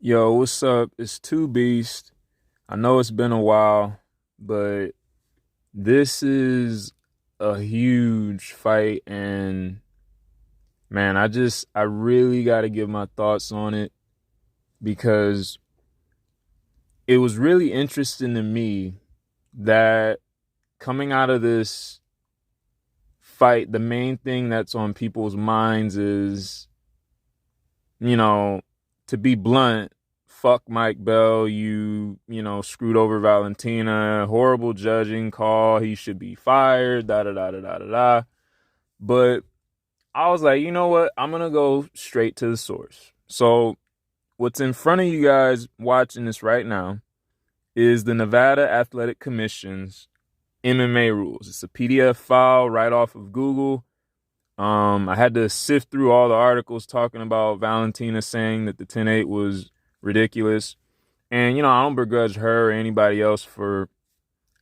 Yo, what's up? It's Two Beast. I know it's been a while, but this is a huge fight, and man, I really got to give my thoughts on it because it was really interesting to me that coming out of this fight, the main thing that's on people's minds is, you know, to be blunt, fuck Mike Bell. You screwed over Valentina. Horrible judging call. He should be fired. Da da da da da da da. But I was like, you know what? I'm gonna go straight to the source. So what's in front of you guys watching this right now is the Nevada Athletic Commission's MMA rules. It's a PDF file right off of Google. I had to sift through all the articles talking about Valentina saying that the 10-8 was ridiculous. And, I don't begrudge her or anybody else for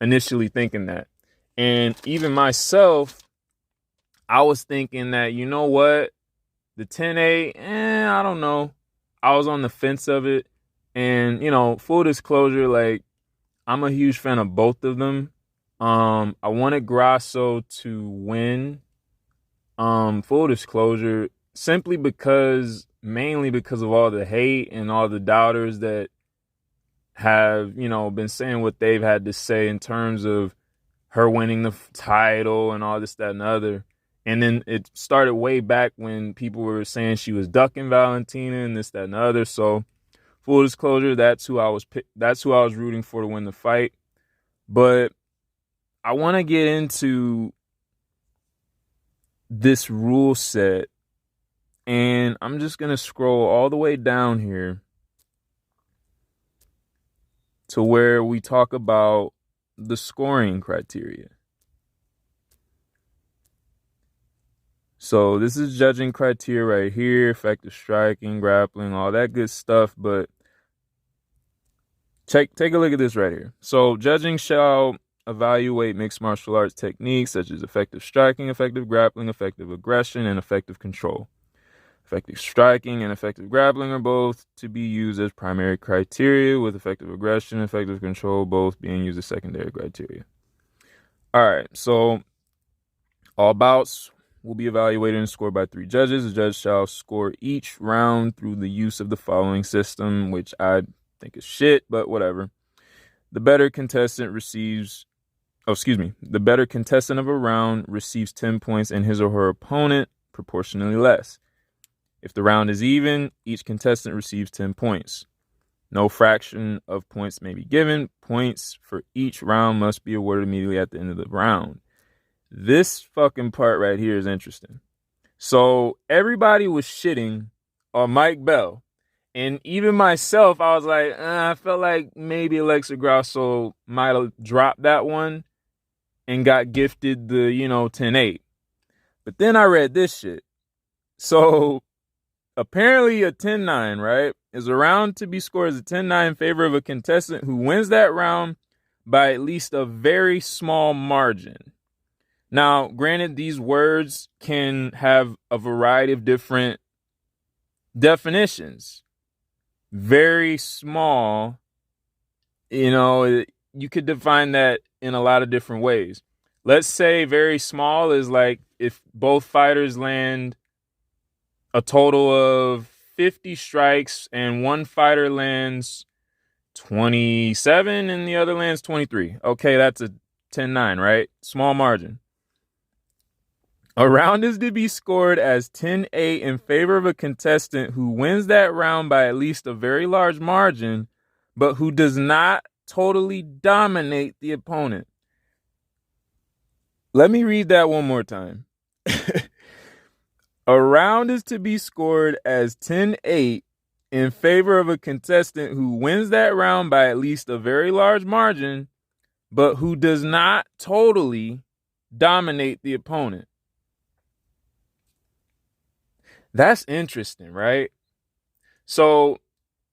initially thinking that. And even myself, I was thinking that, you know what? The 10-8, I don't know. I was on the fence of it. And, full disclosure, like, I'm a huge fan of both of them. I wanted Grasso to win. Full disclosure, mainly because of all the hate and all the doubters that have, been saying what they've had to say in terms of her winning the title and all this, that, and the other. And then it started way back when people were saying she was ducking Valentina and this, that, and the other. So, full disclosure, that's who I was rooting for to win the fight. But I want to get into this rule set, and I'm just going to scroll all the way down here to where we talk about the scoring criteria. So this is judging criteria right here, effective striking, grappling, all that good stuff. But take a look at this right here. So judging shall evaluate mixed martial arts techniques such as effective striking, effective grappling, effective aggression, and effective control. Effective striking and effective grappling are both to be used as primary criteria, with effective aggression and effective control both being used as secondary criteria. All right, so all bouts will be evaluated and scored by 3 judges. The judge shall score each round through the use of the following system, which I think is shit, but whatever. The better contestant of a round receives 10 points and his or her opponent proportionally less. If the round is even, each contestant receives 10 points. No fraction of points may be given. Points for each round must be awarded immediately at the end of the round. This fucking part right here is interesting. So everybody was shitting on Mike Bell. And even myself, I was like, I felt like maybe Alexa Grasso might have dropped that one and got gifted the, 10-8. But then I read this shit. So apparently a 10-9, right, is a round to be scored as a 10-9 in favor of a contestant who wins that round by at least a very small margin. Now, granted, these words can have a variety of different definitions. Very small, you could define that in a lot of different ways. Let's say very small is like if both fighters land a total of 50 strikes and one fighter lands 27 and the other lands 23. Okay, that's a 10-9, right? Small margin. A round is to be scored as 10-8 in favor of a contestant who wins that round by at least a very large margin, but who does not totally dominate the opponent. Let me read that one more time. A round is to be scored as 10-8 in favor of a contestant who wins that round by at least a very large margin, but who does not totally dominate the opponent. That's interesting, right? So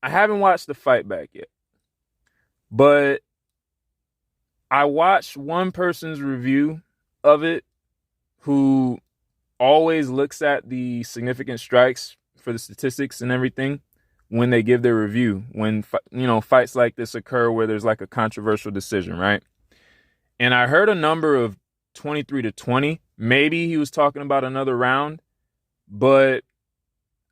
I haven't watched the fight back yet, but I watched one person's review of it who always looks at the significant strikes for the statistics and everything when they give their review, when, fights like this occur where there's like a controversial decision, right? And I heard a number of 23-20. Maybe he was talking about another round, but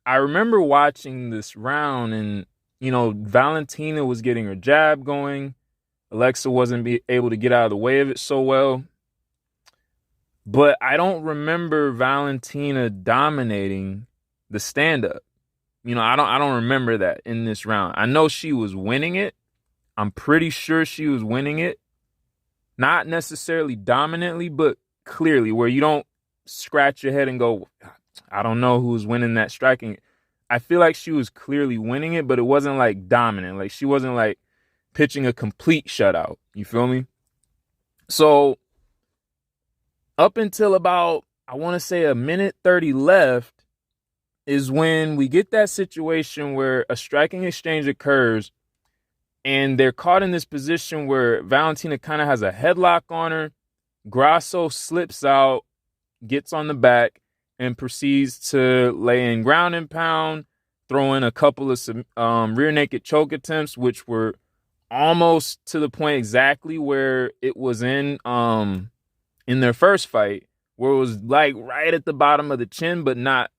I remember watching this round and, Valentina was getting her jab going. Alexa wasn't able to get out of the way of it so well. But I don't remember Valentina dominating the stand-up. I don't remember that in this round. I know she was winning it. I'm pretty sure she was winning it. Not necessarily dominantly, but clearly, where you don't scratch your head and go, I don't know who's winning that striking. I feel like she was clearly winning it, but it wasn't like dominant. Like she wasn't like pitching a complete shutout. You feel me? So up until about, I want to say a minute 30 left is when we get that situation where a striking exchange occurs and they're caught in this position where Valentina kind of has a headlock on her. Grasso slips out, gets on the back, and proceeds to lay in ground and pound, throw in a couple of rear naked choke attempts, which were almost to the point exactly where it was in their first fight, where it was like right at the bottom of the chin, but not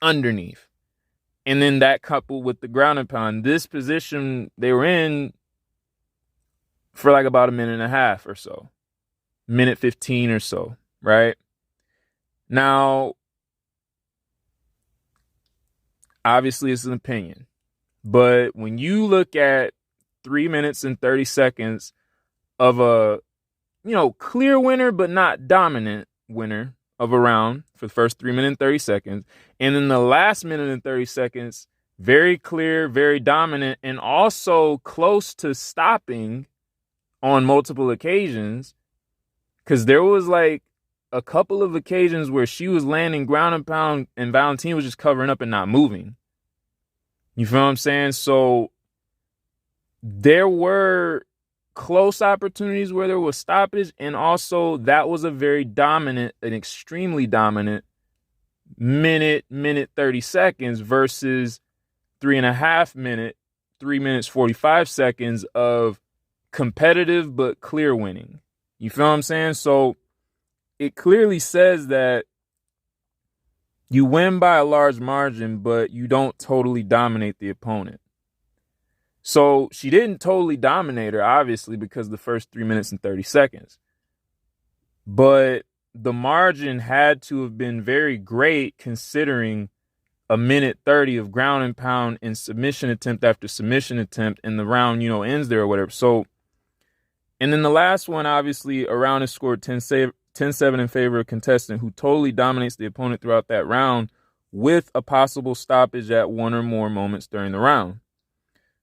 underneath. And then that coupled with the ground and pound, this position they were in for like about a minute and a half or so, minute 15 or so, right? Now, obviously it's an opinion, but when you look at 3 minutes and 30 seconds of a, clear winner, but not dominant winner of a round for the first 3 minutes and 30 seconds. And then the last minute and 30 seconds, very clear, very dominant, and also close to stopping on multiple occasions. Because there was like a couple of occasions where she was landing ground and pound and Valentina was just covering up and not moving. You feel what I'm saying? So there were close opportunities where there was stoppage, and also that was a very dominant, an extremely dominant minute 30 seconds versus 3.5 minute, 3 minutes 45 seconds of competitive but clear winning. You feel what I'm saying? So it clearly says that you win by a large margin, but you don't totally dominate the opponent. So she didn't totally dominate her, obviously, because of the first 3 minutes and 30 seconds. But the margin had to have been very great considering a minute 30 of ground and pound and submission attempt after submission attempt, and the round, ends there or whatever. So, and then the last one, obviously, a round is scored 10-7 in favor of contestant who totally dominates the opponent throughout that round with a possible stoppage at one or more moments during the round.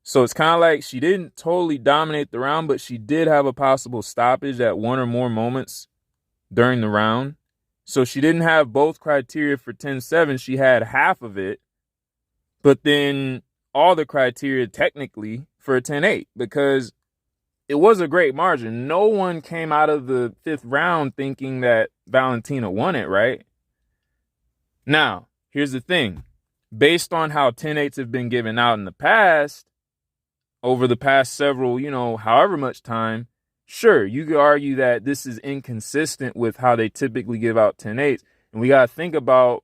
So it's kind of like she didn't totally dominate the round, but she did have a possible stoppage at one or more moments during the round. So she didn't have both criteria for 10-7. She had half of it, but then all the criteria technically for a 10-8, because it was a great margin. No one came out of the fifth round thinking that Valentina won it, right? Now, here's the thing. Based on how 10-8s have been given out in the past, over the past several, however much time, sure, you could argue that this is inconsistent with how they typically give out 10-8s. And we got to think about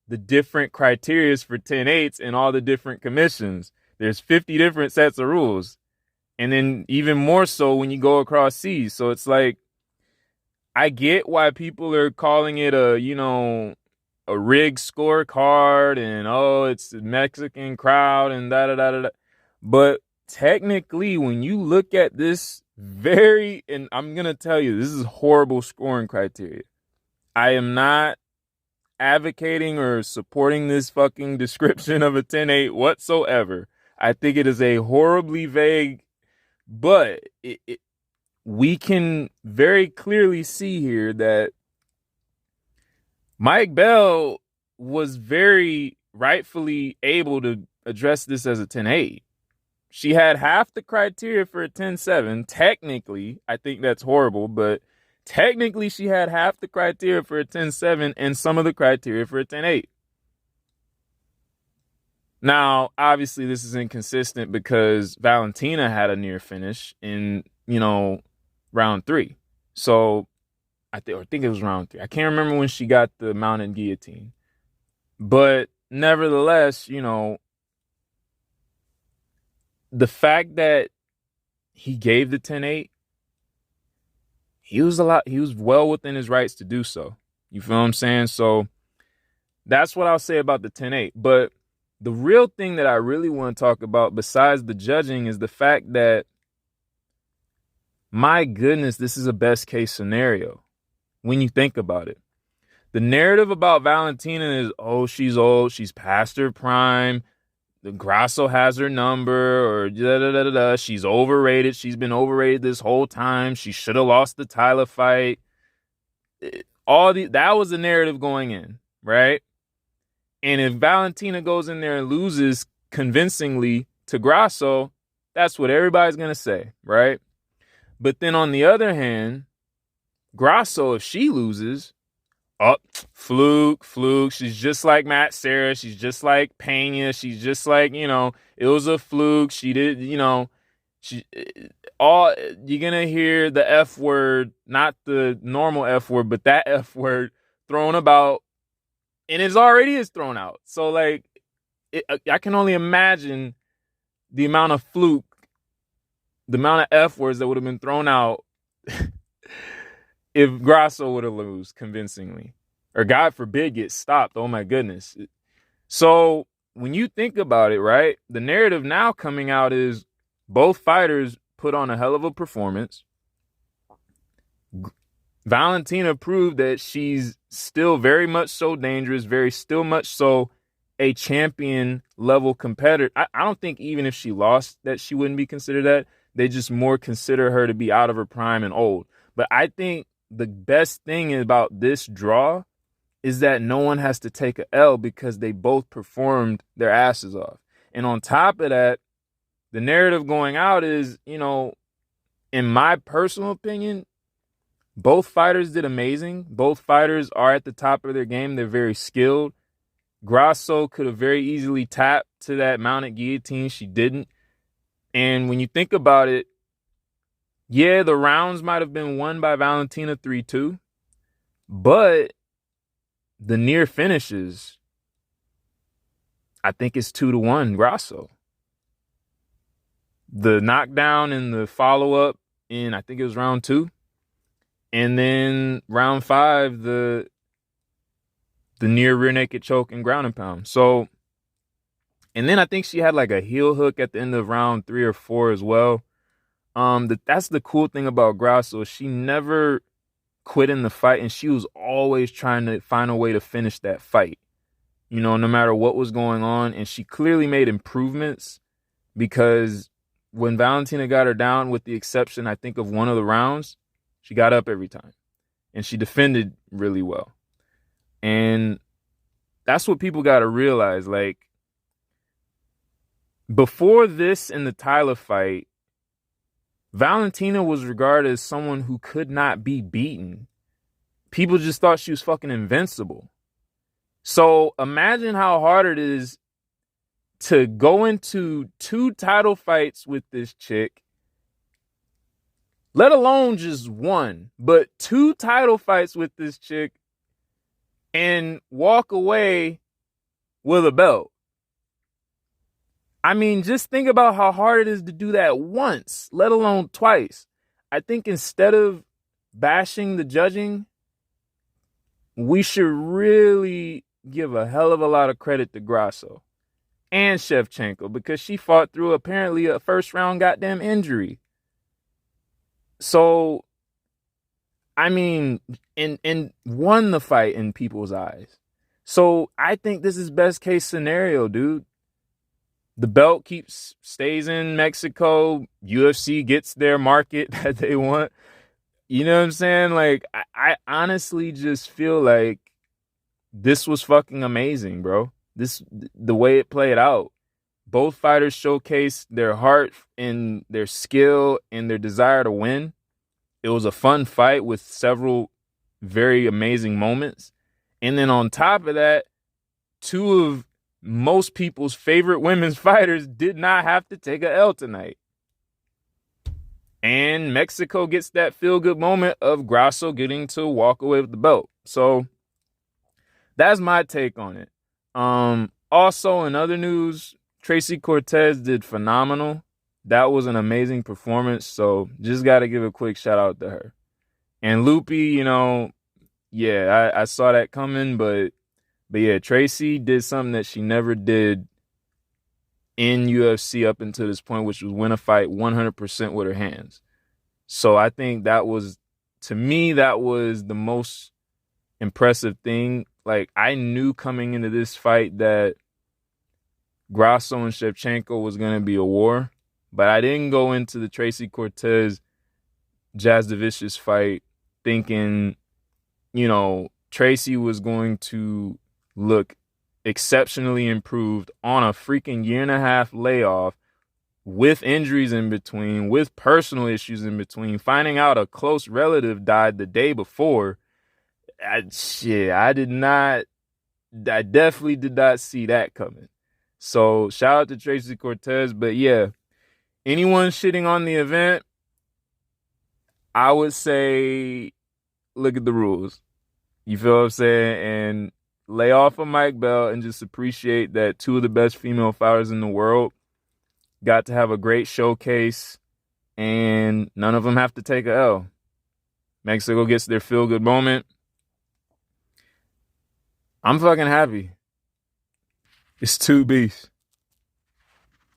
the different criterias for 10-8s and all the different commissions. There's 50 different sets of rules. And then even more so when you go across seas. So it's like, I get why people are calling it a rigged scorecard and, it's the Mexican crowd and da-da-da-da-da. But technically, when you look at this and I'm going to tell you, this is horrible scoring criteria. I am not advocating or supporting this fucking description of a 10-8 whatsoever. I think it is a horribly vague, but we can very clearly see here that Mike Bell was very rightfully able to address this as a 10-8. She had half the criteria for a 10-7. Technically, I think that's horrible, but technically she had half the criteria for a 10-7 and some of the criteria for a 10-8. Now, obviously, this is inconsistent because Valentina had a near finish in, round 3. So I think it was round 3. I can't remember when she got the mounted guillotine. But nevertheless, the fact that he gave the 10-8, he was well within his rights to do so. You feel what I'm saying? So that's what I'll say about the 10-8. But the real thing that I really want to talk about besides the judging is the fact that, my goodness, this is a best case scenario when you think about it. The narrative about Valentina is, oh, she's old, she's past her prime, the Grasso has her number, or da-da-da-da-da. She's overrated. She's been overrated this whole time. She should have lost the Tyler fight. That was the narrative going in, right? And if Valentina goes in there and loses convincingly to Grasso, that's what everybody's going to say, right? But then on the other hand, Grasso, if she loses, fluke. She's just like Matt Serra. She's just like Pena. She's just like, it was a fluke. She did, you're going to hear the F word, not the normal F word, but that F word thrown about, and it already is thrown out. So like, I can only imagine the amount of fluke, the amount of F words that would have been thrown out if Grasso would have lost convincingly, or God forbid get stopped. Oh my goodness. So when you think about it, right, the narrative now coming out is both fighters put on a hell of a performance. Valentina proved that she's still very much so dangerous, still much so a champion level competitor. I don't think even if she lost that she wouldn't be considered that. They just more consider her to be out of her prime and old. But I think the best thing about this draw is that no one has to take a L because they both performed their asses off. And on top of that, the narrative going out is, in my personal opinion, both fighters did amazing. Both fighters are at the top of their game. They're very skilled. Grasso could have very easily tapped to that mounted guillotine. She didn't. And when you think about it, yeah, the rounds might have been won by Valentina 3-2, but the near finishes, I think it's 2-1 Grasso. The knockdown and the follow-up in, I think it was round 2. And then round 5, the near rear naked choke and ground and pound. So, and then I think she had like a heel hook at the end of round 3 or 4 as well. That's the cool thing about Grasso. She never quit in the fight, and she was always trying to find a way to finish that fight, no matter what was going on. And she clearly made improvements because when Valentina got her down, with the exception, I think, of one of the rounds, she got up every time and she defended really well. And that's what people got to realize. Like, before this and the Tyler fight, Valentina was regarded as someone who could not be beaten. People just thought she was fucking invincible. So imagine how hard it is to go into 2 title fights with this chick, let alone just one, but 2 title fights with this chick and walk away with a belt. I mean, just think about how hard it is to do that once, let alone twice. I think instead of bashing the judging, we should really give a hell of a lot of credit to Grasso and Shevchenko, because she fought through apparently a first round goddamn injury. So, I mean, and won the fight in people's eyes. So I think this is best case scenario, dude. The belt stays in Mexico. UFC gets their market that they want. You know what I'm saying? Like, I honestly just feel like this was fucking amazing, bro. The way it played out. Both fighters showcased their heart and their skill and their desire to win. It was a fun fight with several very amazing moments. And then on top of that, 2 of most people's favorite women's fighters did not have to take a L tonight. And Mexico gets that feel-good moment of Grasso getting to walk away with the belt. So that's my take on it. Also, in other news, Tracy Cortez did phenomenal. That was an amazing performance. So just got to give a quick shout out to her. And Loopy, I saw that coming, but yeah, Tracy did something that she never did in UFC up until this point, which was win a fight 100% with her hands. So I think that was the most impressive thing. Like, I knew coming into this fight that Grasso and Shevchenko was going to be a war, but I didn't go into the Tracy Cortez Jasudavicius fight thinking, Tracy was going to look exceptionally improved on a freaking 1.5 year layoff with injuries in between, with personal issues in between, finding out a close relative died the day before. I definitely did not see that coming. So shout out to Tracy Cortez. But yeah, anyone shitting on the event, I would say look at the rules. You feel what I'm saying? And lay off of Mike Bell and just appreciate that two of the best female fighters in the world got to have a great showcase, and none of them have to take a L. Mexico gets their feel-good moment. I'm fucking happy. It's two beasts.